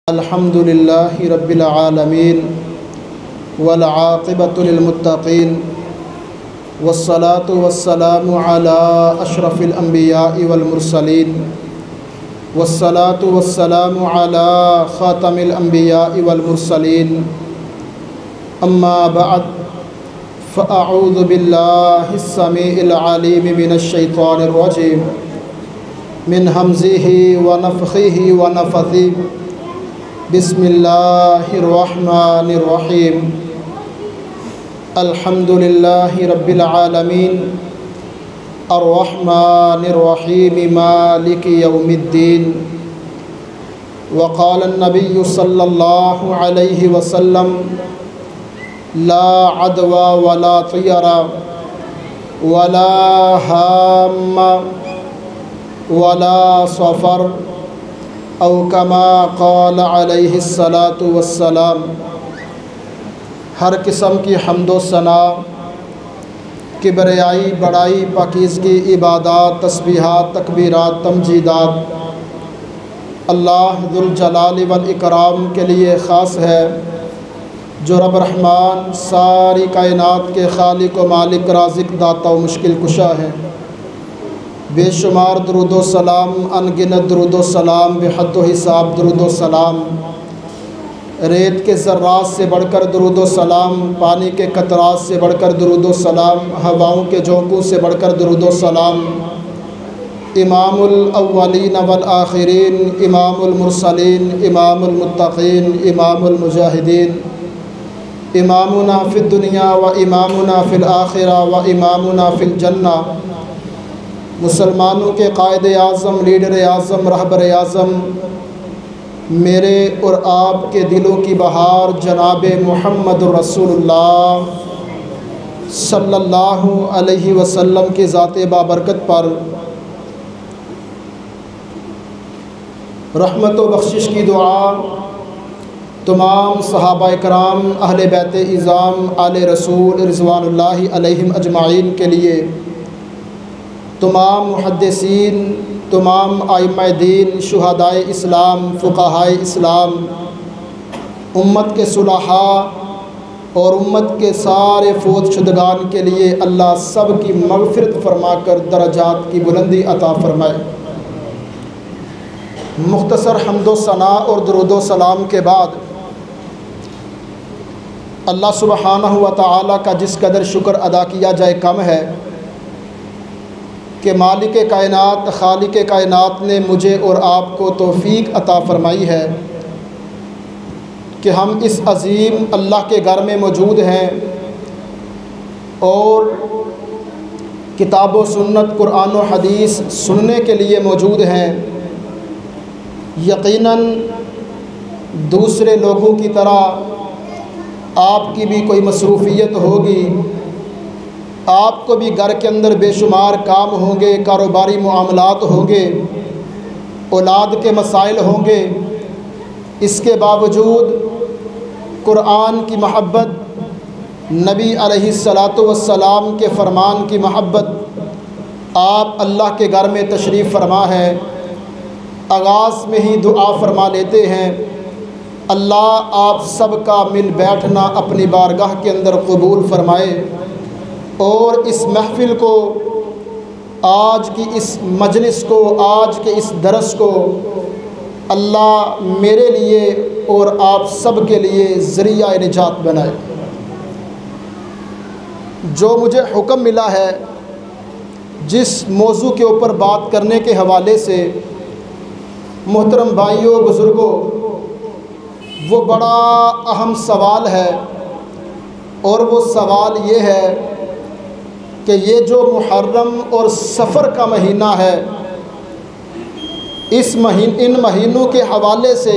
अल्हम्दुलिल्लाहि रब्बिल आलमीन वल आक़िबतु लिल मुत्तक़ीन वस्सलातु वस्सलामु अला अशरफिल अंबियाइ वल मुरसलीन वस्सलातु वस्सलामु अला ख़ातमिल अंबियाइ वल मुरसलीन अम्मा बअद फ़अऊज़ु बिल्लाहिस समीइल अलीम मिनश शैतानिर रजीम मिन हम्ज़िही व नफ़ख़िही व नफ़्ख़िही बिस्मिल्लाहिर्रहमानिर्रहीम अल्हम्दुलिल्लाहि रब्बिल आलमीन अर्रहमानिर्रहीम मालिकि यौमिद्दीन वक़ाल अन्नबिय्यु सल्लल्लाहु अलैहि वसल्लम ला अदवा वला तियरा वला हाम्मा वला सफ़र औ कमा क़ाल अलैहिस्सलातु वस्सलाम। हर किस्म की हम्दो सना, किबरियाई, बड़ाई, पाकीज़गी, इबादत, तस्बीहात, तकबीरात, तमजीदात अल्लाह ज़ुल जलाल वल इकराम के लिए ख़ास है, जो रब रहमान सारी कायनात के खालिक व मालिक, राज़िक, दाता व मुश्किल कुशा है। बेशुमार दुरूदो सलाम, अनगिनत दुरूदो सलाम, बेहद हिसाब दुरूदो सलाम, रेत के ज़र्रात से बढ़कर दुरूदो सलाम, पानी के कतरात से बढ़कर दुरूदो सलाम, हवाओं के झोंकों से बढ़कर दुरूदो सलाम इमामुल अव्वलीन वल आखिरीन, इमामुल मुरसलीन, इमामुल मुत्तक़ीन, इमामुल मुजाहिदीन, इमामुना फ़िद दुनिया व इमामुना फ़िल आखिरा व इमामुना फ़िल जन्ना, मुसलमानों के कायद आज़म, लीडर आज़म, रहबर आज़म, मेरे और आपके दिलों की बहार जनाब मुहम्मद रसूलुल्लाह सल्लल्लाहु अलैहि वसल्लम की ज़ात बाबरकत पर रहमत व बख्शिश की दुआ तमाम सहाबा इकराम, अहले बैत इज़ाम, आले रसूल रिज़वानुल्लाहि अलैहिम अजमाइन के लिए, तमाम मुहद्दिसीन, तमाम आइम्माए दीन, शुहदाए इस्लाम, फ़ुक़हाए इस्लाम, उम्मत के सुलहा और उम्मत के सारे फ़ौत शुदगान के लिए अल्लाह सब की मग़फ़िरत फ़रमाकर दरजात की बुलंदी अता फ़रमाए। मुख्तसर हम्दो सना और दुरूदो सलाम के बाद अल्लाह सुब्हानहु व तआला का जिस कदर शुक्र अदा किया जाए कम है कि मालिक कायनात, खालिक कायनात ने मुझे और आपको तौफ़ीक अता फ़रमाई है कि हम इस अज़ीम अल्लाह के घर में मौजूद हैं और किताब व सुन्नत, कुरान व हदीस सुनने के लिए मौजूद हैं। यकीनन दूसरे लोगों की तरह आपकी भी कोई मसरूफ़ियत होगी, आपको भी घर के अंदर बेशुमार काम होंगे, कारोबारी मामलात होंगे, औलाद के मसाइल होंगे। इसके बावजूद कुरान की महब्बत, नबी अलैहिस्सलातु वस्सलाम के फ़रमान की महब्बत, आप अल्लाह के घर में तशरीफ़ फरमा है। आगाज़ में ही दुआ फरमा लेते हैं, अल्लाह आप सबका मिल बैठना अपनी बारगाह के अंदर कबूल फ़रमाए और इस महफ़िल को, आज की इस मजलिस को, आज के इस दरस को अल्लाह मेरे लिए और आप सब के लिए ज़रिया निजात बनाए। जो मुझे हुक्म मिला है, जिस मौजू के ऊपर बात करने के हवाले से, मोहतरम भाइयों, बुज़ुर्गों, वो बड़ा अहम सवाल है और वो सवाल ये है कि ये जो मुहर्रम और सफ़र का महीना है, इन महीनों के हवाले से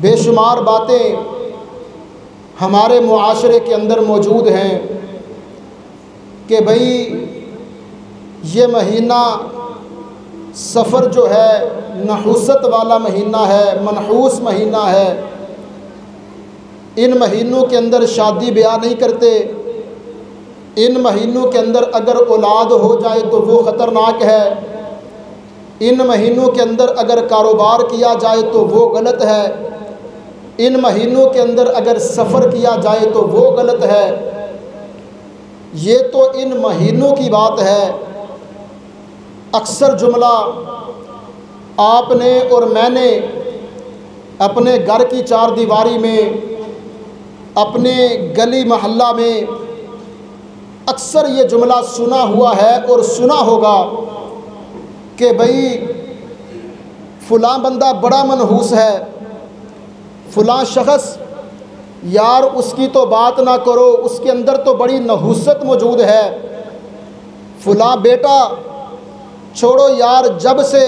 बेशुमार बातें हमारे मुआशरे के अंदर मौजूद हैं कि भाई ये महीना सफ़र जो है नहूसत वाला महीना है, मनहूस महीना है। इन महीनों के अंदर शादी ब्याह नहीं करते, इन महीनों के अंदर अगर औलाद हो जाए तो वो ख़तरनाक है। इन महीनों के अंदर अगर कारोबार किया जाए तो वो गलत है, इन महीनों के अंदर अगर सफ़र किया जाए तो वो गलत है। ये तो इन महीनों की बात है। अक्सर जुमला आपने और मैंने अपने घर की चार दीवारी में, अपने गली मोहल्ला में अक्सर ये जुमला सुना हुआ है और सुना होगा कि भाई फ़लाँ बंदा बड़ा मनहूस है, फ़लाँ शख़्स यार उसकी तो बात ना करो, उसके अंदर तो बड़ी नहूसत मौजूद है। फ़लाँ बेटा छोड़ो यार, जब से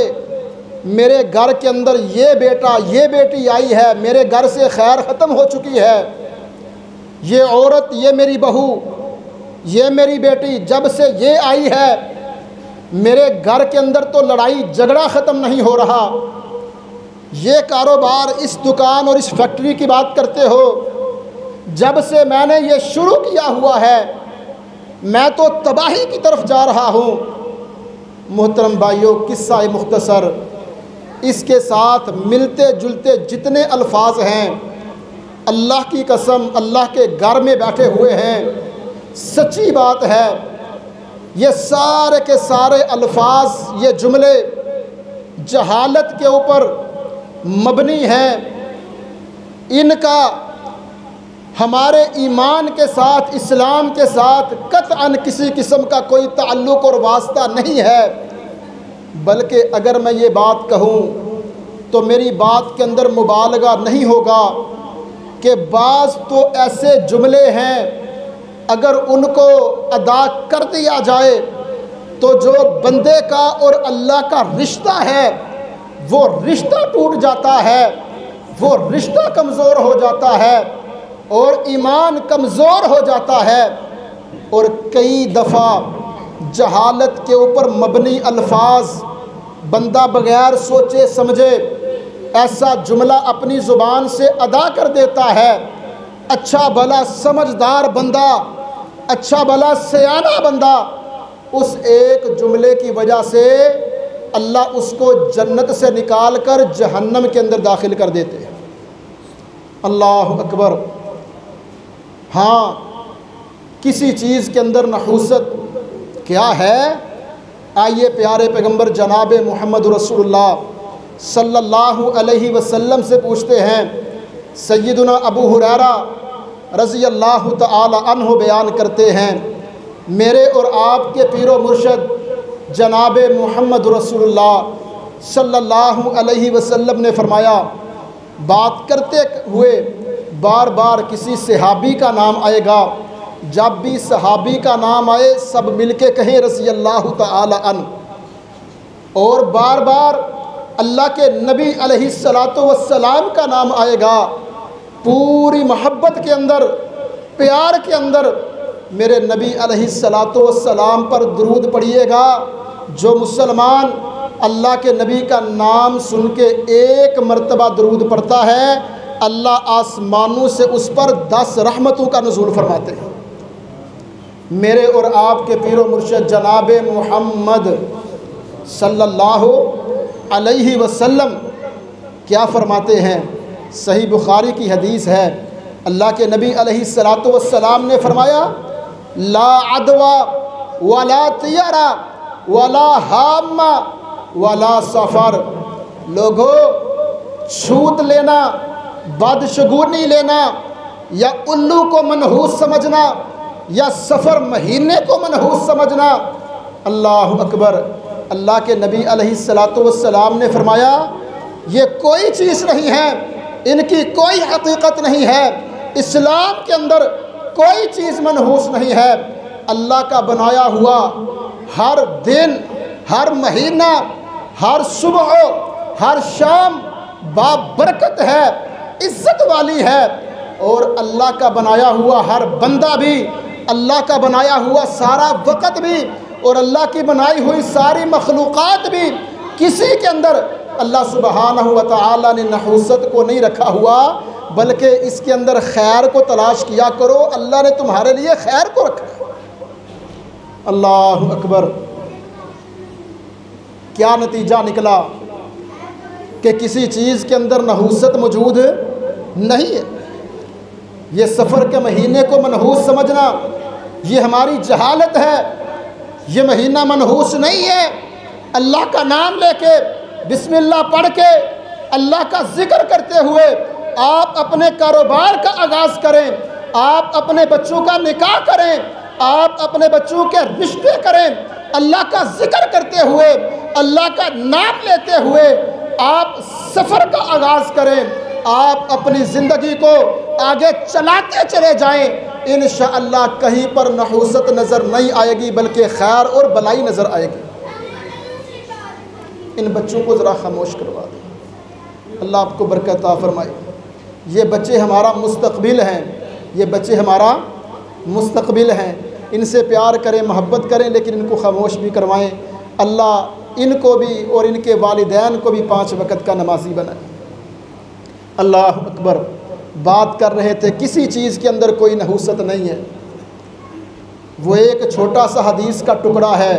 मेरे घर के अंदर ये बेटा ये बेटी आई है मेरे घर से खैर ख़त्म हो चुकी है। ये औरत, ये मेरी बहू, ये मेरी बेटी, जब से ये आई है मेरे घर के अंदर तो लड़ाई झगड़ा ख़त्म नहीं हो रहा। ये कारोबार, इस दुकान और इस फैक्ट्री की बात करते हो, जब से मैंने ये शुरू किया हुआ है मैं तो तबाही की तरफ जा रहा हूँ। मोहतरम भाइयों, किस्सा मुख्तसर, इसके साथ मिलते जुलते जितने अल्फाज हैं, अल्लाह की कसम अल्लाह के घर में बैठे हुए हैं, सच्ची बात है ये सारे के सारे अल्फाज, ये जुमले जहालत के ऊपर मबनी हैं। इनका हमारे ईमान के साथ, इस्लाम के साथ कतअन किसी किस्म का कोई ताल्लुक़ और वास्ता नहीं है। बल्कि अगर मैं ये बात कहूँ तो मेरी बात के अंदर मुबालगा नहीं होगा कि बाज़ तो ऐसे जुमले हैं अगर उनको अदा कर दिया जाए तो जो बंदे का और अल्लाह का रिश्ता है वो रिश्ता टूट जाता है, वो रिश्ता कमज़ोर हो जाता है और ईमान कमज़ोर हो जाता है। और कई दफ़ा जहालत के ऊपर मबनी अल्फाज बंदा बग़ैर सोचे समझे ऐसा जुमला अपनी ज़ुबान से अदा कर देता है। अच्छा भला समझदार बंदा, अच्छा भला सयाना बंदा, उस एक जुमले की वजह से अल्लाह उसको जन्नत से निकाल कर जहन्नम के अंदर दाखिल कर देते हैं। अल्लाह अकबर। हाँ, किसी चीज़ के अंदर नहूसत क्या है, आइए प्यारे पैगंबर जनाब मोहम्मद रसूलुल्लाह सल्लल्लाहु अलैहि वसल्लम से पूछते हैं। सय्यदुना अबू हुरैरा रज़ी अल्लाह तआला अन्हु बयान करते हैं, मेरे और आपके पीरो मुर्शद जनाब मोहम्मद रसूलुल्लाह सल्लल्लाहु अलैहि वसल्लम ने फरमाया, बात करते हुए बार बार किसी सहाबी का नाम आएगा, जब भी सहाबी का नाम आए सब मिलके कहें रज़ी अल्लाह तआला अन्हु। और बार बार अल्लाह के नबी अलैहिस्सलातु वस्सलाम का नाम आएगा, पूरी मोहब्बत के अंदर, प्यार के अंदर मेरे नबी अलैहिस्सलातु वस्सलाम पर दुरूद पढ़िएगा। जो मुसलमान अल्लाह के नबी का नाम सुन के एक मरतबा दुरूद पढ़ता है, अल्लाह आसमानों से उस पर 10 रहमतों का नुज़ूल फरमाते हैं। मेरे और आपके पीरो मुर्शिद जनाब मोहम्मद सल्लल्लाहु अलैहि वसल्लम क्या फरमाते हैं? सही बुखारी की हदीस है, अल्लाह के नबी अलैहिस्सलातु वस्सलाम ने फरमाया, ला अदवा वला तियारा वला हामा वला सफ़र। लोगों, छूत लेना, बदशगुनी लेना, या उल्लू को मनहूस समझना, या सफ़र महीने को मनहूस समझना, अल्लाह अकबर। अल्लाह के नबी अलैहिस्सलातु वस्सलाम ने फरमाया, ये कोई चीज़ नहीं है, इनकी कोई हकीकत नहीं है, इस्लाम के अंदर कोई चीज़ मनहूस नहीं है। अल्लाह का बनाया हुआ हर दिन, हर महीना, हर सुबह, हर शाम बाबरकत है, इज़्ज़त वाली है। और अल्लाह का बनाया हुआ हर बंदा भी, अल्लाह का बनाया हुआ सारा वक़्त भी, और अल्लाह की बनाई हुई सारी मखलूक़ात भी, किसी के अंदर अल्लाह सुब्हानहु व तआला ने नहूसत को नहीं रखा हुआ, बल्कि इसके अंदर खैर को तलाश किया करो, अल्लाह ने तुम्हारे लिए खैर को रखा है। अल्लाह अकबर। क्या नतीजा निकला कि किसी चीज़ के अंदर नहूसत मौजूद नहीं है। ये सफ़र के महीने को मनहूस समझना ये हमारी जहालत है। ये महीना मनहूस नहीं है। अल्लाह का नाम लेके बिस्मिल्लाह पढ़ के अल्लाह का जिक्र करते हुए आप अपने कारोबार का आगाज़ करें, आप अपने बच्चों का निकाह करें, आप अपने बच्चों के रिश्ते करें, अल्लाह का जिक्र करते हुए, अल्लाह का नाम लेते हुए आप सफ़र का आगाज़ करें। आप अपनी ज़िंदगी को आगे चलाते चले जाएं, इंशाअल्लाह कहीं पर नहूसत नज़र नहीं आएगी बल्कि खैर और भलाई नज़र आएगी। इन बच्चों को ज़रा खामोश करवा दें। अल्लाह आपको बरकत अता फरमाए। ये बच्चे हमारा मुस्तक़बिल हैं, ये बच्चे हमारा मुस्तक़बिल हैं। इनसे प्यार करें, मोहब्बत करें, लेकिन इनको खामोश भी करवाएं। अल्लाह इनको भी और इनके वालिदैन को भी 5 वक़्त का नमाजी बनाए। अल्लाह अकबर। बात कर रहे थे किसी चीज़ के अंदर कोई नहूसत नहीं है। वो एक छोटा सा हदीस का टुकड़ा है।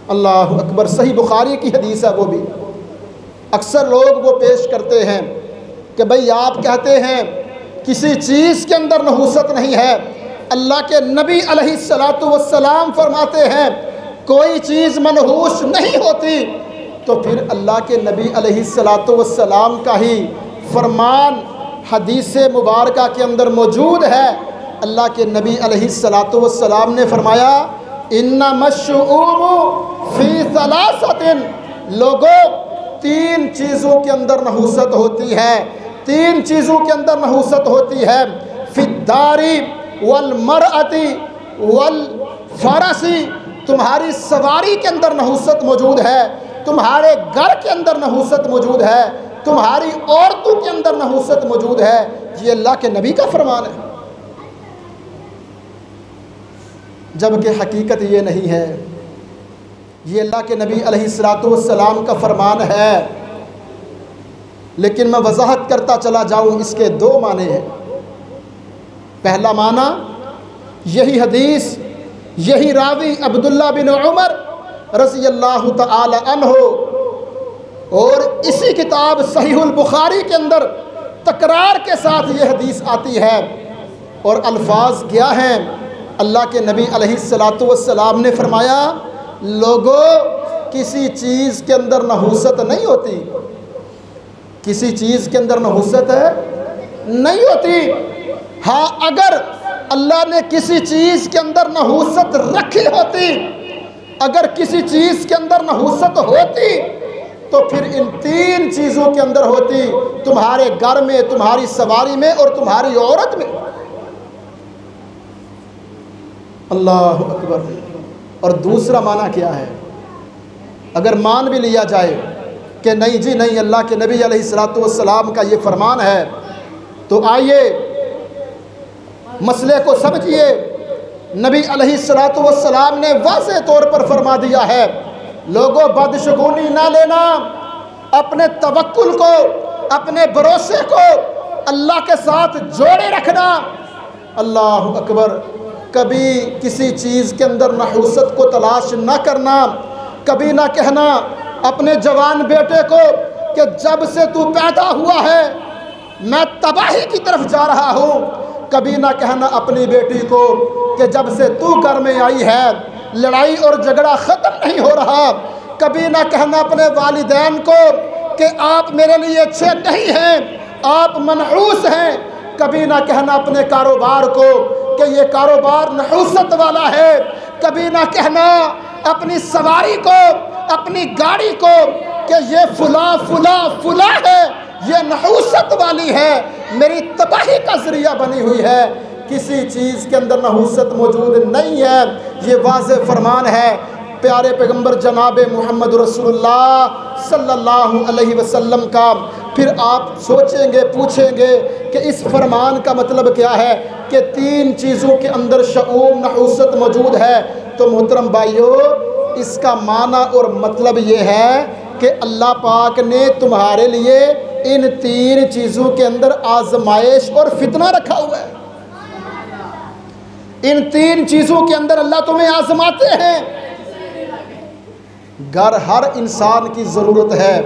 अल्लाह अकबर। सही बुखारी की हदीस है। वो भी अक्सर लोग वो पेश करते हैं कि भाई आप कहते हैं किसी चीज़ के अंदर नहूसत नहीं है। अल्लाह के नबी अलैहिस्सलातु वस्सलाम फरमाते हैं कोई चीज़ मनहूस नहीं होती। तो फिर अल्लाह के नबी अलैहिस्सलातु वस्सलाम का ही फरमान हदीस मुबारका के अंदर मौजूद है। अल्लाह के नबी अलैहिस्सलातु वस्सलाम ने फरमाया इन्ना मशऊमु फी सलासतिन, लोगों 3 चीज़ों के अंदर नहूसत होती है। 3 चीज़ों के अंदर नहूसत होती है। फिद्दारी वल मरअती वल फरसी, तुम्हारी सवारी के अंदर नहूसत मौजूद है, तुम्हारे घर के अंदर नहूसत मौजूद है, तुम्हारी औरतों के अंदर नहूसत मौजूद है। ये अल्लाह के नबी का फरमान है, जबकि हकीकत ये नहीं है। ये अल्लाह के नबी अलैहिस्सलातु वस्सलाम का फरमान है। लेकिन मैं वजाहत करता चला जाऊँ, इसके 2 माने हैं। पहला माना यही हदीस, यही रावी अब्दुल्ला बिन उमर रज़ी अल्लाह तआला अन्हु, और इसी किताब सहीहुल बुखारी के अंदर तकरार के साथ ये हदीस आती है। और अल्फाज क्या हैं? अल्लाह के नबी अलैहिस्सलातु वस्सलाम ने फरमाया लोगों किसी चीज़ के अंदर नहूसत नहीं होती, किसी चीज़ के अंदर नहूसत नहीं होती। हाँ, अगर अल्लाह ने किसी चीज़ के अंदर नहूसत रखी होती, अगर किसी चीज़ के अंदर नहूसत होती तो फिर इन 3 चीज़ों के अंदर होती, तुम्हारे घर में, तुम्हारी सवारी में और तुम्हारी औरत में। अल्लाह अकबर। और दूसरा माना क्या है? अगर मान भी लिया जाए कि नहीं जी नहीं, अल्लाह के नबी अलैहिस्सलातु वस्सलाम का ये फरमान है, तो आइए मसले को समझिए। नबी अलैहिस्सलातु वस्सलाम ने वाज़ेह तौर पर फरमा दिया है लोगों बदशगुनी ना लेना, अपने तवक्कुल को, अपने भरोसे को अल्लाह के साथ जोड़े रखना। अल्लाह अकबर। कभी किसी चीज़ के अंदर नहूसत को तलाश ना करना, कभी ना कहना अपने जवान बेटे को कि जब से तू पैदा हुआ है मैं तबाही की तरफ जा रहा हूँ। कभी ना कहना अपनी बेटी को कि जब से तू घर में आई है लड़ाई और झगड़ा ख़त्म नहीं हो रहा। कभी ना कहना अपने वालिदैन को कि आप मेरे लिए अच्छे नहीं हैं, आप मनहूस हैं। कभी ना कहना अपने कारोबार को कि ये कारोबार नहूसत वाला है। कभी ना कहना अपनी सवारी को, अपनी गाड़ी को कि ये फुला फुला फुला है, ये नहूसत वाली है, मेरी तबाही का ज़रिया बनी हुई है। किसी चीज़ के अंदर नहूसत मौजूद नहीं है। ये वाज़ेह फरमान है प्यारे पैगंबर जनाब मोहम्मद रसूलुल्लाह सल्लल्लाहु अलैहि वसल्लम का। फिर आप सोचेंगे, पूछेंगे कि इस फरमान का मतलब क्या है कि 3 चीज़ों के अंदर शऊम नहूसत मौजूद है। तो मोहतरम भाइयों, इसका माना और मतलब ये है कि अल्लाह पाक ने तुम्हारे लिए इन 3 चीज़ों के अंदर आजमाइश और फितना रखा हुआ है। इन 3 चीज़ों के अंदर अल्लाह तुम्हें आजमाते हैं। घर हर इंसान की ज़रूरत है,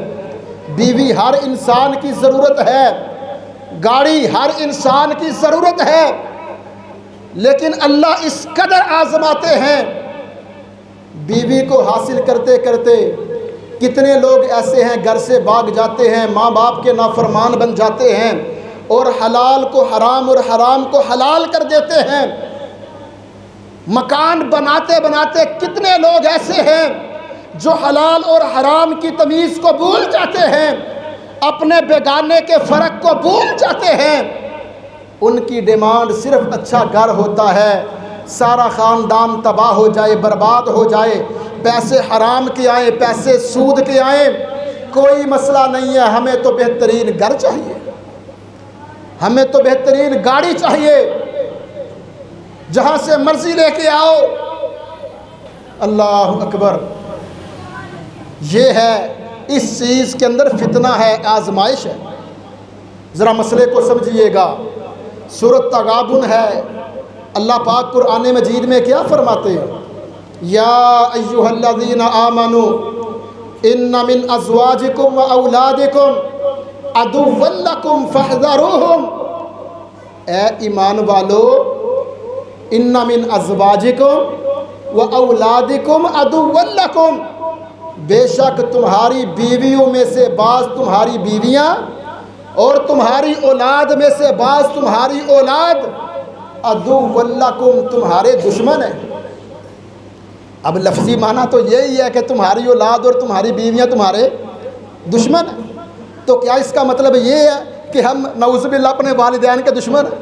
बीवी हर इंसान की ज़रूरत है, गाड़ी हर इंसान की ज़रूरत है, लेकिन अल्लाह इस कदर आज़माते हैं। बीवी को हासिल करते करते कितने लोग ऐसे हैं घर से भाग जाते हैं, माँ बाप के नाफरमान बन जाते हैं और हलाल को हराम और हराम को हलाल कर देते हैं। मकान बनाते बनाते कितने लोग ऐसे हैं जो हलाल और हराम की तमीज़ को भूल जाते हैं, अपने बेगाने के फ़र्क को भूल जाते हैं। उनकी डिमांड सिर्फ अच्छा घर होता है, सारा ख़ानदान तबाह हो जाए, बर्बाद हो जाए, पैसे हराम के आए, पैसे सूद के आए, कोई मसला नहीं है, हमें तो बेहतरीन घर चाहिए, हमें तो बेहतरीन गाड़ी चाहिए, जहाँ से मर्जी लेके आओ। अल्लाह अकबर। ये है, इस चीज़ के अंदर फितना है, आजमाइश है। ज़रा मसले को समझिएगा। सूरत तगाबुन है, अल्लाह पाक कुरान मजीद में क्या फरमाते हैं? या अय्युहल्लज़ीना आमनू इन्ना मिन अज़वाजिकुम व औलादिकुम अदुव्वन लकुम फहज़रूहुम। ए ईमान वालो, इन्ना मिन अज़वाजिकुम व औलादिकुम अदुव्वन लकुम, बेशक तुम्हारी बीवियों में से बाज़ तुम्हारी बीवियाँ और तुम्हारी औलाद में से बाज़ तुम्हारी औलाद अदुव्वन लकुम, तुम्हारे दुश्मन है। अब लफ्ज़ी माना तो यही है कि तुम्हारी औलाद और तुम्हारी बीवियाँ तुम्हारे दुश्मन हैं। तो क्या इसका मतलब ये है कि हम नऊज़ुबिल्लाह अपने वालिदैन के दुश्मन हैं?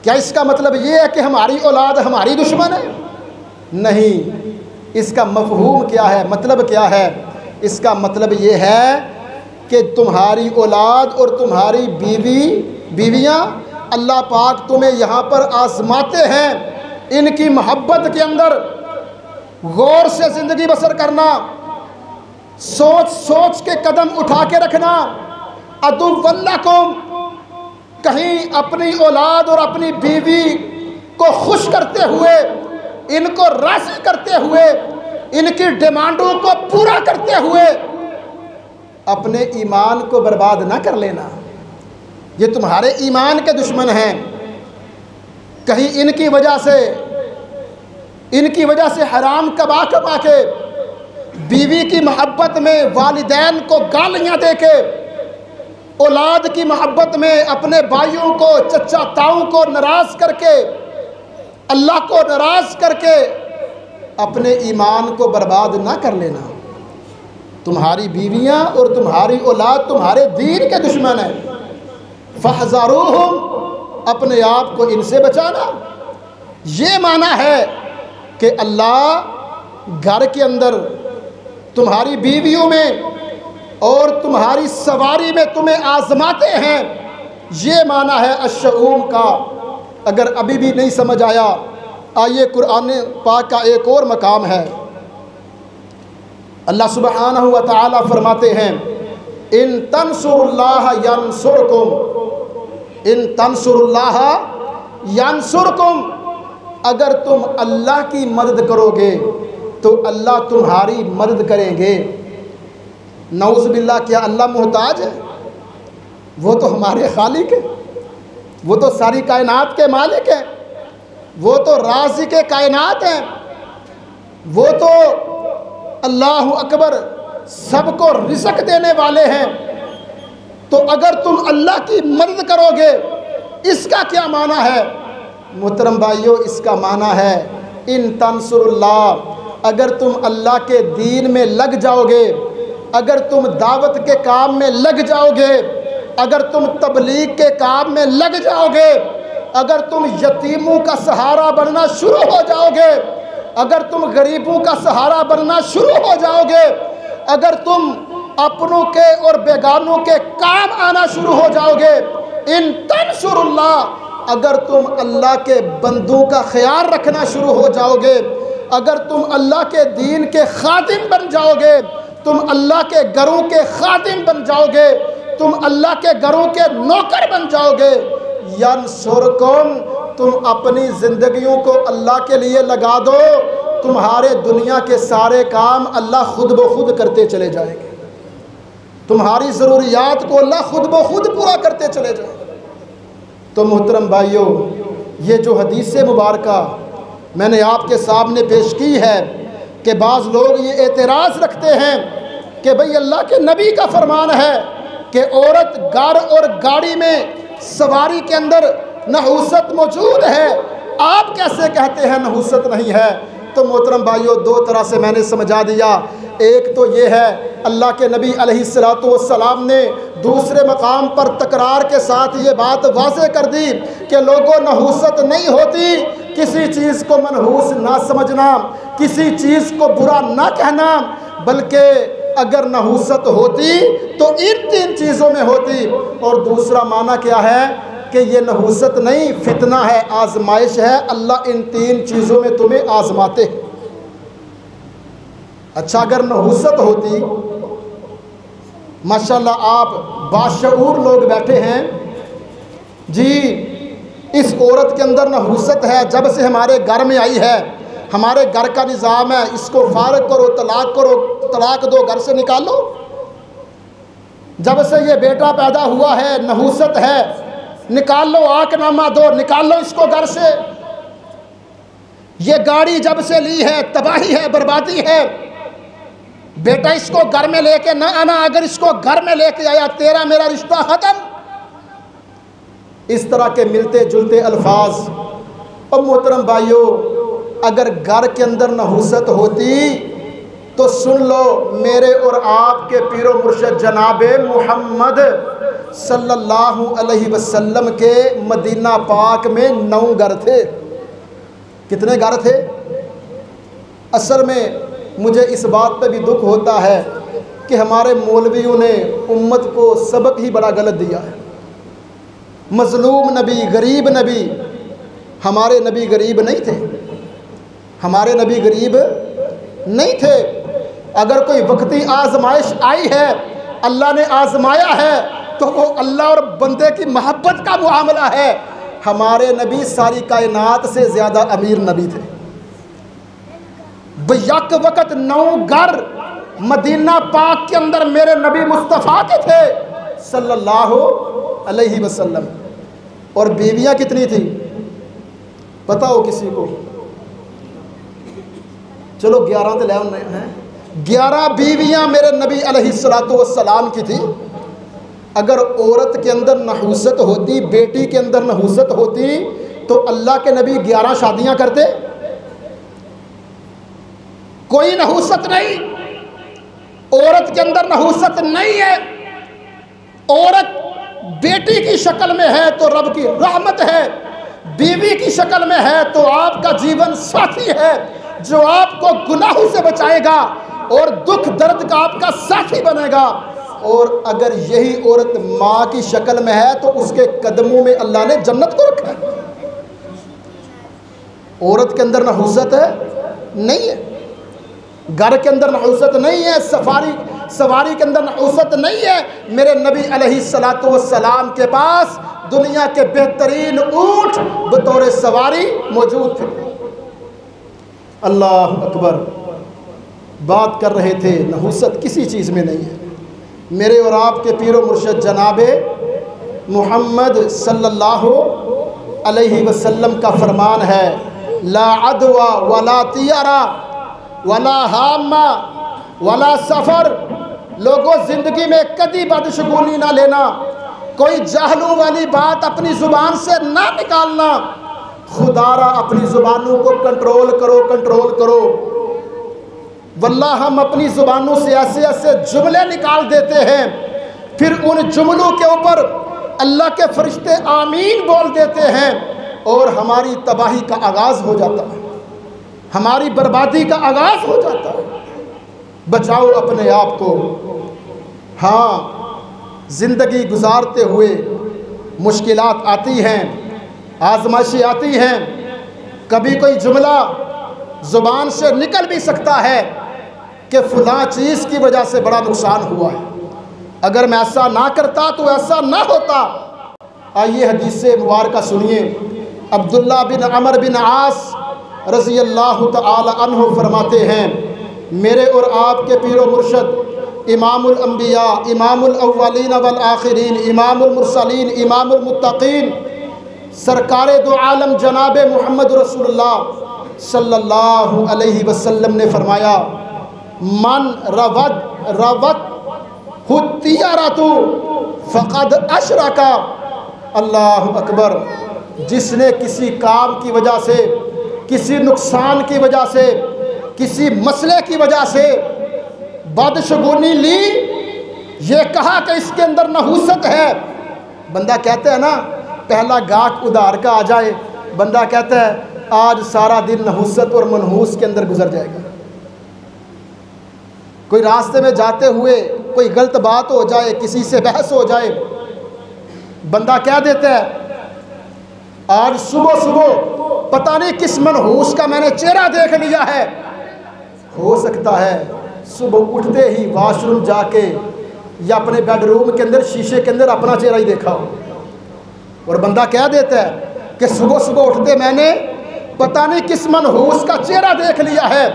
क्या इसका मतलब ये है कि हमारी औलाद हमारी दुश्मन है? नहीं, इसका मफ़हूम क्या है, मतलब क्या है? इसका मतलब ये है कि तुम्हारी औलाद और तुम्हारी बीवियाँ अल्लाह पाक तुम्हें यहाँ पर आज़माते हैं। इनकी मोहब्बत के अंदर गौर से ज़िंदगी बसर करना, सोच सोच के कदम उठा के रखना। अदुव्वन लकुम, कहीं अपनी औलाद और अपनी बीवी को खुश करते हुए, इनको राज़ी करते हुए, इनकी डिमांडों को पूरा करते हुए अपने ईमान को बर्बाद ना कर लेना। ये तुम्हारे ईमान के दुश्मन हैं। कहीं इनकी वजह से हराम कमा कमा के, बीवी की मोहब्बत में वालिदैन को गालियाँ दे के, औलाद की मोहब्बत में अपने भाइयों को, चचा ताऊ को नाराज़ करके, अल्लाह को नाराज़ करके अपने ईमान को बर्बाद ना कर लेना। तुम्हारी बीवियाँ और तुम्हारी औलाद तुम्हारे दीन के दुश्मन हैं। फहज़रूहुम, अपने आप को इनसे बचाना। ये माना है कि अल्लाह घर के अंदर तुम्हारी बीवियों में और तुम्हारी सवारी में तुम्हें आज़माते हैं। ये माना है अश्शऊम का। अगर अभी भी नहीं समझ आया, आइए कुरान पाक का एक और मकाम है। अल्लाह सुब्हानहू व तआला फरमाते हैं, इन तंसुरुल्लाह यंसुरकुम, इन तंसुरुल्लाह यंसुरकुम, अगर तुम अल्लाह की मदद करोगे तो अल्लाह तुम्हारी मदद करेंगे। नऊज़ुबिल्लाह, क्या अल्लाह मोहताज है? वो तो हमारे खालिक है, वो तो सारी कायनात के मालिक हैं, वो तो राज़िक़े कायनात हैं, वो तो अल्लाहु अकबर सबको रिज़्क़ देने वाले हैं। तो अगर तुम अल्लाह की मदद करोगे, इसका क्या माना है मोहतरम भाइयों? इसका माना है इन तंसुरुल्लाह, अगर तुम अल्लाह के दीन में लग जाओगे, अगर तुम दावत के काम में लग जाओगे, अगर तुम तबलीग के काम में लग जाओगे, अगर तुम यतीमों का सहारा बनना शुरू हो जाओगे, अगर तुम गरीबों का सहारा बनना शुरू हो जाओगे, अगर तुम अपनों के और बेगानों के काम आना शुरू हो जाओगे, इन तंसुरुल्लाह, अगर तुम अल्लाह के बंदों का ख्याल रखना शुरू हो जाओगे, अगर तुम अल्लाह के दीन के खादिम बन जाओगे, तुम अल्लाह के घरों के खादिम बन जाओगे, तुम अल्लाह के घरों के नौकर बन जाओगे, यंसुरकुम, तुम अपनी ज़िंदगियों को अल्लाह के लिए लगा दो तुम्हारे दुनिया के सारे काम अल्लाह खुद ब खुद करते चले जाएंगे। तुम्हारी ज़रूरियात को अल्लाह खुद ब खुद पूरा करते चले जाएंगे। तो मोहतरम भाइयों, ये जो हदीस मुबारका मैंने आपके सामने पेश की है कि बाज़ लोग ये एतराज़ रखते हैं कि भाई अल्लाह के नबी का फरमान है कि औरत घर और गाड़ी में सवारी के अंदर नहूसत मौजूद है, आप कैसे कहते हैं नहूसत नहीं है? तो मोहतरम भाइयों, दो तरह से मैंने समझा दिया। एक तो ये है, अल्लाह के नबी अलैहिस्सलातु वस्सलाम ने दूसरे मकाम पर तकरार के साथ ये बात वाज़ेह कर दी कि लोगों, नहूसत नहीं होती किसी चीज़ को मनहूस ना समझना, किसी चीज़ को बुरा ना कहना, बल्कि अगर नहूसत होती तो इन 3 चीज़ों में होती। और दूसरा माना क्या है कि ये नहूसत नहीं, फितना है, आजमाइश है, अल्लाह इन 3 चीज़ों में तुम्हें आजमाते। अच्छा, अगर नहूसत होती, माशाल्लाह आप बाशऊर लोग बैठे हैं जी, इस औरत के अंदर नहूसत है, जब से हमारे घर में आई है, हमारे घर का निज़ाम है, इसको फारग करो, तलाक दो, घर से निकालो। जब से ये बेटा पैदा हुआ है नहूसत है, निकाल लो, आकनामा दो, निकाल लो इसको घर से। ये गाड़ी जब से ली है तबाही है, बर्बादी है, बेटा इसको घर में लेके ना आना, अगर इसको घर में लेके आया तेरा मेरा रिश्ता खत्म। इस तरह के मिलते जुलते अल्फाज। और मोहतरम भाइयों, अगर घर के अंदर नहूसत होती तो सुन लो, मेरे और आपके पीरो मुर्शद जनाबे मोहम्मद सल्लल्लाहु अलैहि वसल्लम के मदीना पाक में 9 घर थे। कितने घर थे? असल में मुझे इस बात पर भी दुख होता है कि हमारे मौलवियों ने उम्मत को सबक ही बड़ा गलत दिया है। मजलूम नबी, गरीब नबी, हमारे नबी गरीब नहीं थे, हमारे नबी गरीब नहीं थे। अगर कोई वक्ती आजमाइश आई है, अल्लाह ने आजमाया है, तो वो अल्लाह और बंदे की मोहब्बत का मुआमला है। हमारे नबी सारी कायनात से ज़्यादा अमीर नबी थे। यक वक़्त 9 घर मदीना पाक के अंदर मेरे नबी मुस्तफ़ा के थे सल्लल्लाहु अलैहि वसल्लम। और बीवियां कितनी थी पता हो किसी को? चलो 11 तो ले हैं, 11 बीवियां मेरे नबी अलैहिस्सलातु वस्सलाम की थी। अगर औरत के अंदर नहूसत होती, बेटी के अंदर नहूसत होती, तो अल्लाह के नबी 11 शादियां करते? कोई नहूसत नहीं, औरत के अंदर नहूसत नहीं है। औरत बेटी की शक्ल में है तो रब की रहमत है, बीवी की शक्ल में है तो आपका जीवन साथी है जो आपको गुनाहों से बचाएगा और दुख दर्द का आपका साथी बनेगा। और अगर यही औरत माँ की शक्ल में है तो उसके कदमों में अल्लाह ने जन्नत को रखा है। औरत के अंदर नहूसत है नहीं है, घर के अंदर नहूसत नहीं है, सवारी के अंदर नहूसत नहीं है। मेरे नबी अलैहिस्सलातु वस्सलाम के पास दुनिया के बेहतरीन ऊंट बतौर सवारी मौजूद थे। अल्लाह अकबर। बात कर रहे थे, नहूसत किसी चीज़ में नहीं है। मेरे और आपके पीरो मुर्शद जनाबे मोहम्मद सल्लल्लाहु अलैहि वसल्लम का फरमान है, ला अदवा वला तियारा वला हामा वला सफ़र। लोगों, ज़िंदगी में कभी बदशगुनी ना लेना, कोई जाहलों वाली बात अपनी ज़ुबान से ना निकालना। खुदारा अपनी ज़ुबानों को कंट्रोल करो। वल्लाह हम अपनी ज़ुबानों से ऐसे ऐसे जुमले निकाल देते हैं, फिर उन जुमलों के ऊपर अल्लाह के फरिश्ते आमीन बोल देते हैं और हमारी तबाही का आगाज़ हो जाता है, हमारी बर्बादी का आगाज़ हो जाता है। बचाओ अपने आप को। हाँ, ज़िंदगी गुजारते हुए मुश्किलात आती हैं, आजमाइशें आती हैं, कभी कोई जुमला ज़ुबान से निकल भी सकता है कि फ़लाँ चीज़ की वजह से बड़ा नुकसान हुआ है, अगर मैं ऐसा ना करता तो ऐसा ना होता। आइए हदीस मुबारका सुनिए। अब्दुल्ला बिन अमर बिन आस रज़ी अल्लाह तआला अन्हु फरमाते हैं, मेरे और आपके पीरो मुर्शद इमामुल अंबिया, इमामुल अव्वलीन वल आखिरीन, इमामुल मुरसलीन, इमामुल मुत्तकीन, सरकारे दो आलम जनाब मोहम्मद रसूलुल्लाह सल्लल्लाहु अलैहि वसल्लम ने फरमाया, मन रवत हुत्तियारतु फ़क़द अशरका। अल्लाहु अकबर। जिसने किसी काम की वजह से, किसी नुकसान की वजह से, किसी मसले की वजह से बदशगुनी ली, ये कहा कि इसके अंदर नहूसत है। बंदा कहता है ना, पहला गाहक उधार का आ जाए, बंदा कहता है आज सारा दिन नहूसत और मनहूस के अंदर गुजर जाएगा। कोई रास्ते में जाते हुए कोई गलत बात हो जाए, किसी से बहस हो जाए, बंदा कह देता है आज सुबह सुबह पता नहीं किस मनहूस का मैंने चेहरा देख लिया है। हो सकता है सुबह उठते ही वॉशरूम जाके या अपने बेडरूम के अंदर शीशे के अंदर अपना चेहरा ही देखा हो, और बंदा कह देता है कि सुबह सुबह उठते मैंने पता नहीं किस मनहूस का चेहरा देख लिया है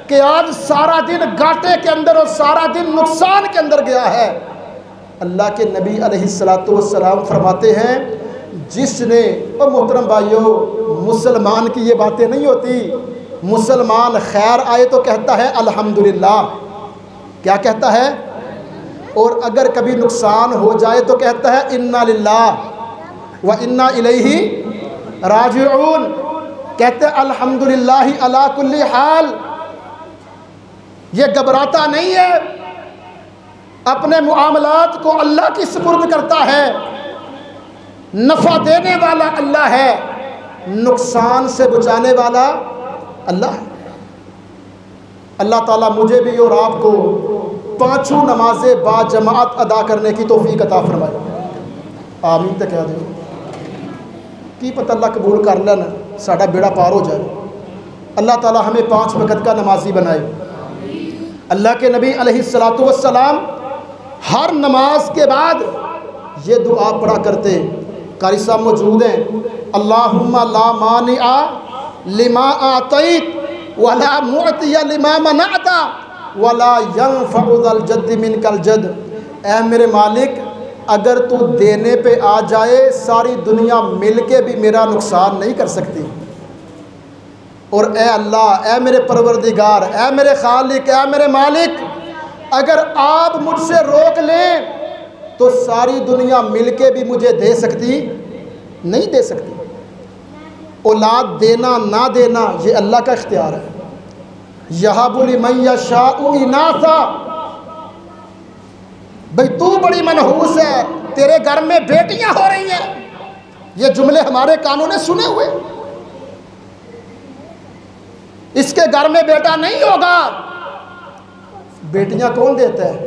कि आज सारा दिन घाटे के अंदर और सारा दिन नुकसान के अंदर गया है। अल्लाह के नबी अलैहिस्सलातु वस्सलाम फरमाते हैं, जिसने, और मोहतरम भाइयों, मुसलमान की ये बातें नहीं होती। मुसलमान खैर आए तो कहता है अल्हम्दुलिल्लाह, क्या कहता है, और अगर कभी नुकसान हो जाए तो कहता है इन्ना लिल्लाह व इन्ना इलैहि राजिऊन। कहते हैं अल्हम्दुलिल्लाहि अला कुल्ली हाल। ये घबराता नहीं है, अपने मुआमलात को अल्लाह की सुपुर्द करता है। नफ़ा देने वाला अल्लाह है, नुकसान से बचाने वाला अल्लाह है। अल्लाह ताला मुझे भी और आपको पाँचों नमाजें बाजमात अदा करने की तौफीक अता फरमाए। आमीन तो कह दो, की पता अल्लाह कबूल कर लेना, साडा बेड़ा पार हो जाए। अल्लाह ताला हमें 5 वक़्त का नमाजी बनाए। अल्लाह के नबी अलैहिस्सलातु वस्सलाम हर नमाज के बाद ये दुआ पढ़ा करते। कारी साहब मौजूद हैं। अल्लाहुम्मा ला मानिआ लिमा आतैत वला मुअतिया लिमा मनाता वला यनफउ ज़ल जद्द मिनकल जद्द। ऐ मेरे मालिक, अगर तू देने पे आ जाए सारी दुनिया मिल के भी मेरा नुकसान नहीं कर सकती। और ए अल्लाह, ए मेरे परवरदिगार, ए मेरे खालिक, ए मेरे मालिक, अगर आप मुझसे रोक लें तो सारी दुनिया मिलके भी मुझे दे सकती नहीं दे सकती। औलाद देना ना देना ये अल्लाह का इख्तियार है। यहाबु लिमन यशाउ इनासा। भाई तू बड़ी मनहूस है, तेरे घर में बेटियां हो रही हैं, ये जुमले हमारे कानों ने सुने हुए। इसके घर में बेटा नहीं होगा, बेटियां कौन देता है?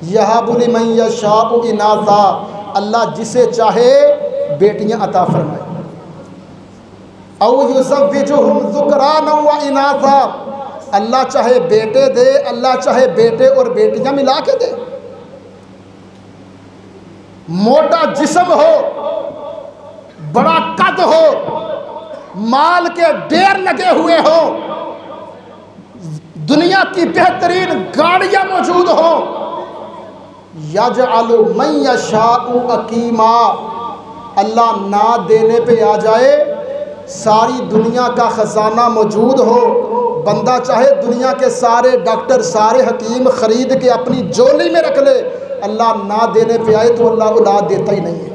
यहाबु लिमन यशाउ इनासा। अल्लाह जिसे चाहे बेटियां अता फरमाए। औ युज़व्विजुहुम ज़ुकरान व इनासा। अल्लाह चाहे बेटे दे, अल्लाह चाहे बेटे और बेटियां मिला के दे। मोटा जिस्म हो, बड़ा कद हो, माल के ढेर लगे हुए हो, दुनिया की बेहतरीन गाड़ियां मौजूद हो, यजअलु मन यशाउ अकीमा। अल्लाह ना देने पे आ जाए, सारी दुनिया का ख़जाना मौजूद हो, बंदा चाहे दुनिया के सारे डॉक्टर, सारे हकीम ख़रीद के अपनी झोली में रख ले, अल्लाह ना देने पे आए तो अल्लाह औलाद देता ही नहीं है।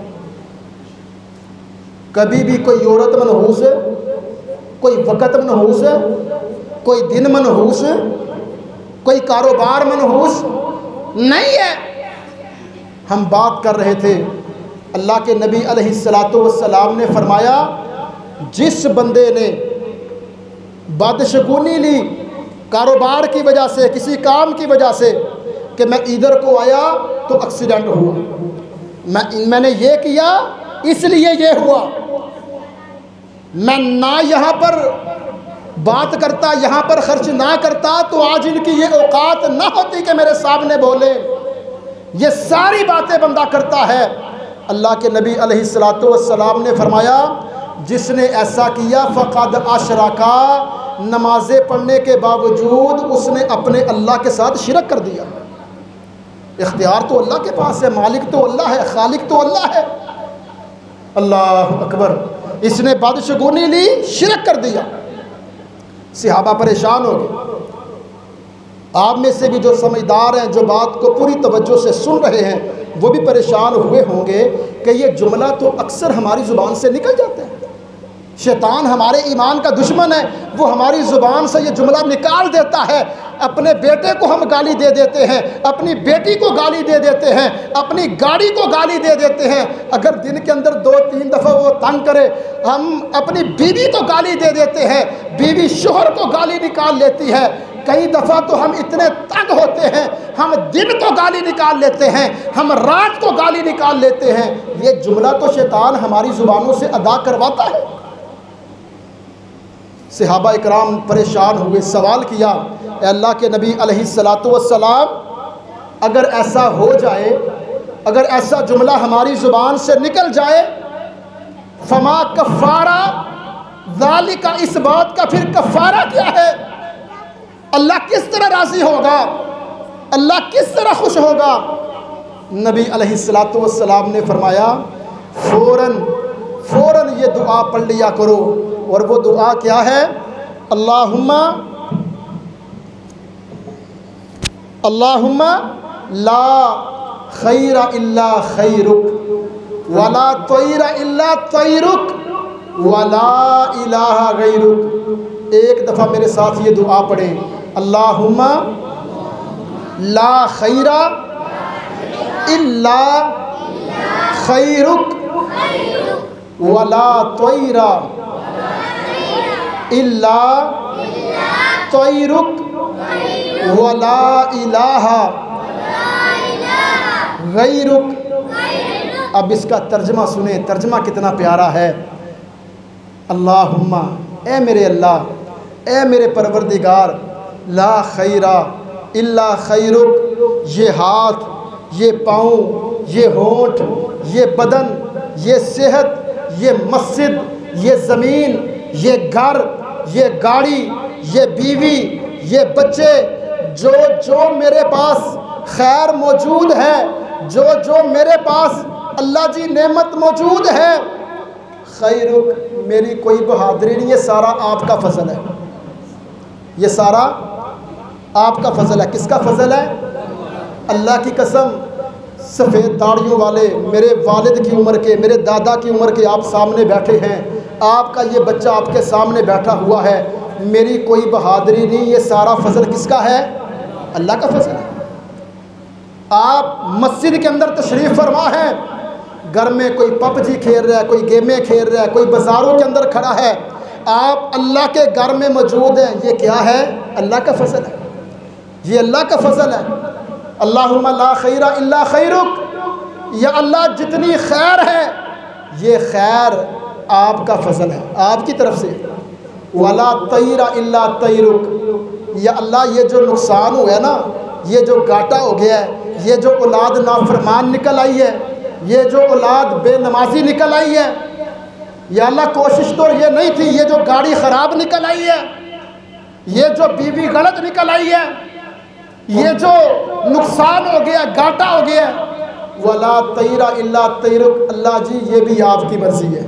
कभी भी कोई औरत मनहूस है, कोई वक़्त मनहूस है, कोई दिन मनहूस है, कोई कारोबार मनहूस नहीं है। हम बात कर रहे थे, अल्लाह के नबी अलैहिस्सलातु वस्सलाम ने फरमाया, जिस बंदे ने बदशगुनी ली कारोबार की वजह से, किसी काम की वजह से, कि मैं इधर को आया तो एक्सीडेंट हुआ, मैंने ये किया इसलिए ये हुआ, मैं ना यहाँ पर बात करता, यहाँ पर खर्च ना करता तो आज इनकी ये औकात ना होती कि मेरे सामने बोले। ये सारी बातें बंदा करता है। अल्लाह के नबी अलैहिस्सलातु वस्सलाम ने फरमाया, जिसने ऐसा किया फ़क़द अशरका, नमाज़ें पढ़ने के बावजूद उसने अपने अल्लाह के साथ शिरक कर दिया। इख्तियार तो अल्लाह के पास है, मालिक तो अल्लाह है, खालिक तो अल्लाह है। अल्लाह अकबर, इसने बदशगुनी ली, शिरक कर दिया। सहाबा परेशान हो गए। आप में से भी जो समझदार हैं, जो बात को पूरी तवज्जो से सुन रहे हैं, वो भी परेशान हुए होंगे कि ये जुमला तो अक्सर हमारी ज़ुबान से निकल जाता है। शैतान हमारे ईमान का दुश्मन है, वो हमारी ज़ुबान से ये जुमला निकाल देता है। अपने बेटे को हम गाली दे देते हैं, अपनी बेटी को गाली दे देते हैं, अपनी गाड़ी को गाली दे देते हैं। अगर दिन के अंदर 2-3 दफ़ा वो तंग करे, हम अपनी बीवी को गाली दे देते हैं, बीवी शोहर को गाली निकाल लेती है। कई दफ़ा तो हम इतने तंग होते हैं, हम दिन को गाली निकाल लेते हैं, हम रात को गाली निकाल लेते हैं। ये जुमला तो शैतान हमारी ज़ुबानों से अदा करवाता है। सहाबा इकराम परेशान हुए, सवाल किया, अल्लाह के नबी अलैहिस्सलातु वस्सलाम, अगर ऐसा हो जाए, अगर ऐसा जुमला हमारी ज़ुबान से निकल जाए, फमा कफ़ारा ज़ालिका, इस बात का फिर कफ़ारा क्या है? अल्लाह किस तरह राज़ी होगा, अल्लाह किस तरह खुश होगा? नबी अलैहिस्सलातु वस्सलाम ने फरमाया, फ़ौरन ये दुआ पढ़ लिया करो। और वो दुआ क्या है? अल्लाहुम्मा ला खैरा इल्ला खैरुक वला तैरा इल्ला तैरुक वला इलाहा गैरुक। एक दफ़ा मेरे साथ ये दुआ पढ़ें, अल्लाहुम्मा ला खैरा इल्ला खैरुक वला तैरा इल्ला तैरुक वला इलाहा गैरुक। अब इसका तर्जमा सुने, तर्जमा कितना प्यारा है। अल्लाहुम्मा, ए मेरे अल्लाह, ए मेरे परवरदिगार, ला खैरा इल्ला खैरुक, ये हाथ, ये पाँव, ये होंठ, ये बदन, ये सेहत, ये मस्जिद, ये ज़मीन, ये घर, ये गाड़ी, ये बीवी, ये बच्चे, जो जो मेरे पास खैर मौजूद है, जो जो मेरे पास अल्लाह जी नेमत मौजूद है, खैरुक, मेरी कोई बहादुरी नहीं, ये सारा आपका फ़ज़ल है, ये सारा आपका फ़ज़ल है। किसका फ़ज़ल है? अल्लाह की कसम, सफ़ेद दाढ़ियों वाले मेरे वालिद की उम्र के, मेरे दादा की उम्र के आप सामने बैठे हैं, आपका ये बच्चा आपके सामने बैठा हुआ है, मेरी कोई बहादुरी नहीं, ये सारा फ़ज़ल किसका है? अल्लाह का फ़ज़ल है। आप मस्जिद के अंदर तशरीफ़ फरमा है, घर में कोई पबजी खेल रहा है, कोई गेमें खेल रहा है, कोई बाज़ारों के अंदर खड़ा है, आप अल्लाह के घर में मौजूद हैं, ये क्या है? अल्लाह का फ़ज़ल है, ये अल्लाह का फ़ज़ल है। अल्लाहुम्मा ला खैरा इल्ला खैरुक, या अल्लाह जितनी खैर है ये खैर आपका फ़ज़ल है, आपकी तरफ से। वला तैरा इल्ला तैरुक, या अल्लाह ये जो नुकसान हुआ है ना, ये जो घाटा हो गया है, ये जो औलाद नाफरमान निकल आई है, ये जो औलाद बेनमाजी निकल आई है, या अल्लाह कोशिश तो ये नहीं थी, ये जो गाड़ी ख़राब निकल आई है, ये जो बीवी गलत निकल आई है, ये जो नुकसान हो गया, घाटा हो गया, वला तैरा इल्ला तैरुक, अल्लाह जी ये भी आपकी मर्ज़ी है,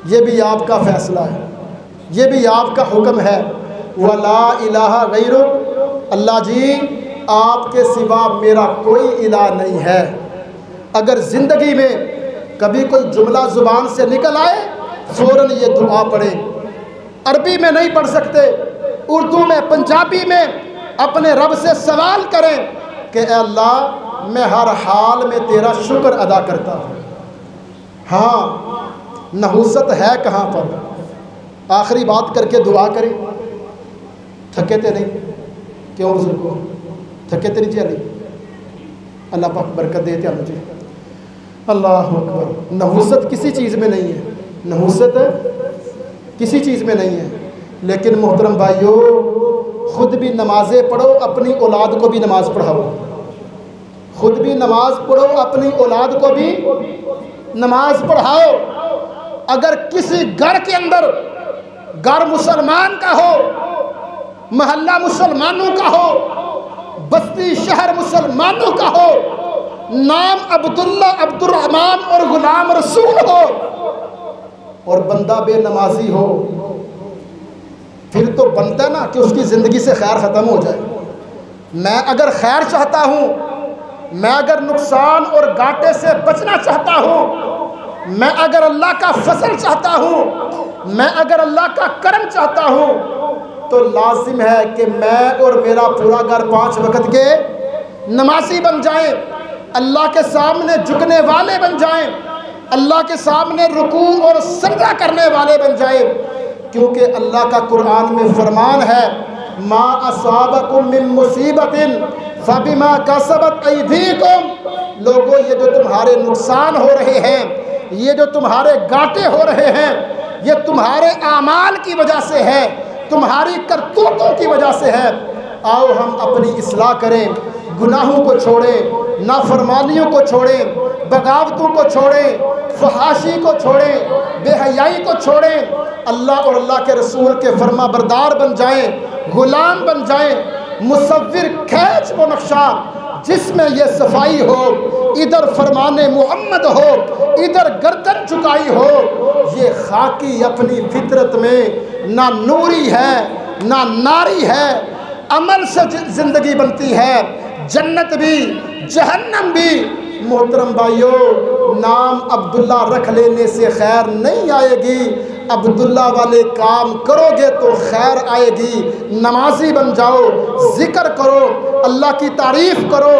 ये भी आपका फ़ैसला है, ये भी आपका हुक्म है। वला इलाहा गैरुक, अल्लाह जी आपके सिवा मेरा कोई इलाह नहीं है। अगर ज़िंदगी में कभी कोई जुमला ज़ुबान से निकल आए, फ़ौरन ये दुआ पढ़ें। अरबी में नहीं पढ़ सकते, उर्दू में, पंजाबी में अपने रब से सवाल करें कि अल्लाह मैं हर हाल में तेरा शुक्र अदा करता हूँ। हाँ, नहुसत है कहाँ पर? आखिरी बात करके दुआ करें। थके थे नहीं? क्यों बुजुर्गो थके थे नहीं जी? अल्लाह पाक बरकत देते हैं मुझे। अल्लाह अकबर। नहुसत किसी चीज़ में नहीं है, नहुसत किसी चीज़ में नहीं है। लेकिन मोहतरम भाइयों, ख़ुद भी नमाज़ें पढ़ो, अपनी औलाद को भी नमाज़ पढ़ाओ। ख़ुद भी नमाज़ पढ़ो, अपनी औलाद को भी नमाज़ पढ़ाओ। अगर किसी घर के अंदर, घर मुसलमान का हो, महल्ला मुसलमानों का हो, बस्ती शहर मुसलमानों का हो, नाम अब्दुल्ला, अब्दुर्रहमान और गुलाम रसूल हो और बंदा बेनमाजी हो, फिर तो बनता ना कि उसकी ज़िंदगी से खैर ख़त्म हो जाए। मैं अगर खैर चाहता हूँ, मैं अगर नुकसान और घाटे से बचना चाहता हूँ, मैं अगर अल्लाह का फजल चाहता हूँ, मैं अगर अल्लाह का करम चाहता हूँ, तो लाजिम है कि मैं और मेरा पूरा घर 5 वक्त के नमाजी बन जाएं, अल्लाह के सामने झुकने वाले बन जाएं, अल्लाह के सामने रुकू और सजदा करने वाले बन जाएं। क्योंकि अल्लाह का कुरान में फरमान है, मा असाबकुम मिन मुसीबतिन फबिमा कसबत ऐदीकुम। लोगों, ये जो तुम्हारे नुकसान हो रहे हैं, ये जो तुम्हारे घाटे हो रहे हैं, ये तुम्हारे आमाल की वजह से है, तुम्हारी करतूतों की वजह से है। आओ हम अपनी इस्लाह करें, गुनाहों को छोड़ें, नाफरमानियों को छोड़ें, बगावतों को छोड़ें, फहाशी को छोड़ें, बेहयाई को छोड़ें, अल्लाह और अल्लाह के रसूल के फरमा बरदार बन जाएं, गुलाम बन जाएं। मुसव्विर खैच वो नक्शा जिसमें ये सफाई हो, इधर फरमाने मोहम्मद हो, इधर गर्दन झुकाई हो। ये खाकी अपनी फितरत में ना नूरी है ना नारी है, अमल से ज़िंदगी बनती है, जन्नत भी जहन्नम भी। मोहतरम भाइयों, नाम अब्दुल्ला रख लेने से खैर नहीं आएगी, अब्दुल्ला वाले काम करोगे तो खैर आएगी। नमाजी बन जाओ, जिक्र करो, अल्लाह की तारीफ़ करो,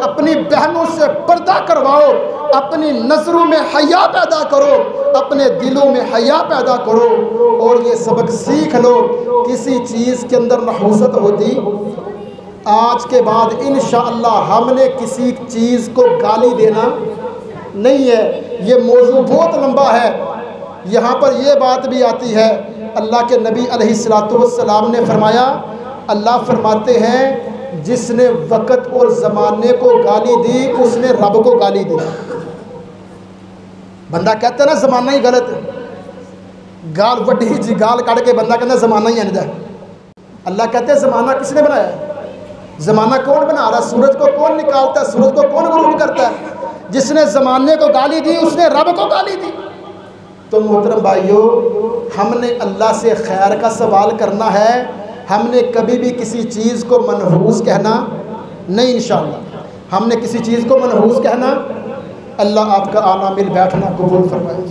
अपनी बहनों से पर्दा करवाओ, अपनी नज़रों में हया पैदा करो, अपने दिलों में हया पैदा करो और ये सबक सीख लो। किसी चीज़ के अंदर नहूसत होती, आज के बाद इंशाअल्लाह हमने किसी चीज़ को गाली देना नहीं है। ये मौजू बहुत लंबा है, यहाँ पर ये बात भी आती है। अल्लाह के नबी अलैहिस्सलातु वस्सलाम ने फरमाया, अल्लाह फरमाते हैं जिसने वक़्त और ज़माने को गाली दी उसने रब को गाली दी। बंदा कहता है ना ज़माना ही गलत है, गाल वड्डी जी गाल काट के बंदा कहता ज़माना ही आने। अल्लाह कहते हैं ज़माना किसने बनाया? ज़माना कौन बना रहा? सूरज को कौन निकालता है? सूरज को कौन गुरूब करता है? जिसने ज़माने को गाली दी उसने रब को गाली दी। तो मोहतरम भाइयों, हमने अल्लाह से खैर का सवाल करना है, हमने कभी भी किसी चीज़ को मनहूस कहना नहीं। इंशाअल्लाह हमने किसी चीज़ को मनहूस कहना। अल्लाह आपका आना मिल बैठना कबूल फरमाए।